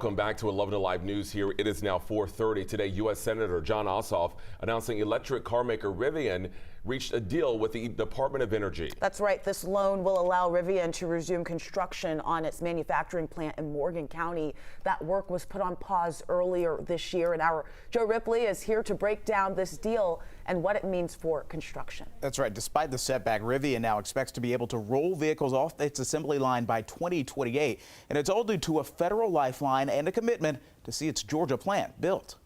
Welcome back to 11 Alive News here. It is now 4:30. Today, U.S. Senator Jon Ossoff announcing electric car maker Rivian reached a deal with the Department of Energy. That's right. This loan will allow Rivian to resume construction on its manufacturing plant in Morgan County. That work was put on pause earlier this year, and our Joe Ripley is here to break down this deal and what it means for construction. That's right. Despite the setback, Rivian now expects to be able to roll vehicles off its assembly line by 2028, and it's all due to a federal lifeline and a commitment to see its Georgia plant built.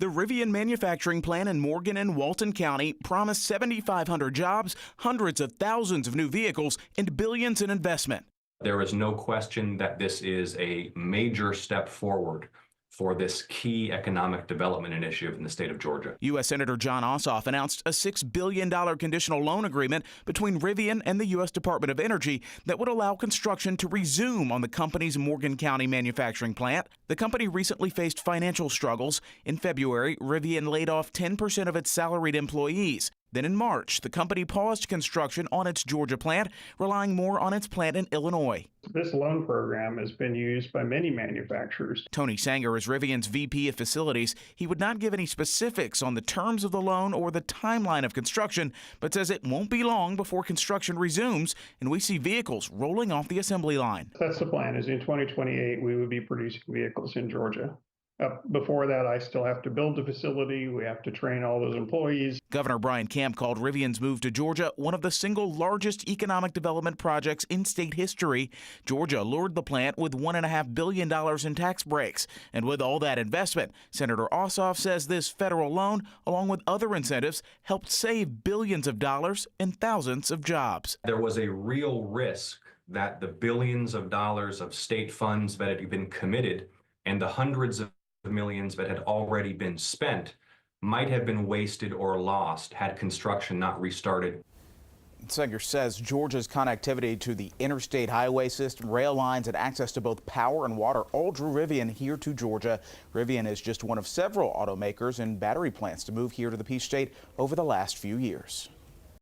The Rivian manufacturing plant in Morgan and Walton County promised 7,500 jobs, hundreds of thousands of new vehicles, and billions in investment. There is no question that this is a major step forward for this key economic development initiative in the state of Georgia. U.S. Senator Jon Ossoff announced a $6 billion conditional loan agreement between Rivian and the U.S. Department of Energy that would allow construction to resume on the company's Morgan County manufacturing plant. The company recently faced financial struggles. In February, Rivian laid off 10% of its salaried employees. Then in March, the company paused construction on its Georgia plant, relying more on its plant in Illinois. This loan program has been used by many manufacturers. Tony Sanger is Rivian's VP of Facilities. He would not give any specifics on the terms of the loan or the timeline of construction, but says it won't be long before construction resumes and we see vehicles rolling off the assembly line. That's the plan, is in 2028 we would be producing vehicles in Georgia. Before that, I still have to build the facility. We have to train all those employees. Governor Brian Kemp called Rivian's move to Georgia one of the single largest economic development projects in state history. Georgia lured the plant with $1.5 billion in tax breaks. And with all that investment, Senator Ossoff says this federal loan, along with other incentives, helped save billions of dollars and thousands of jobs. There was a real risk that the billions of dollars of state funds that had been committed and the hundreds of millions that had already been spent might have been wasted or lost had construction not restarted. Sanger says Georgia's connectivity to the interstate highway system, rail lines, and access to both power and water all drew Rivian here to Georgia. Rivian is just one of several automakers and battery plants to move here to the Peach State over the last few years.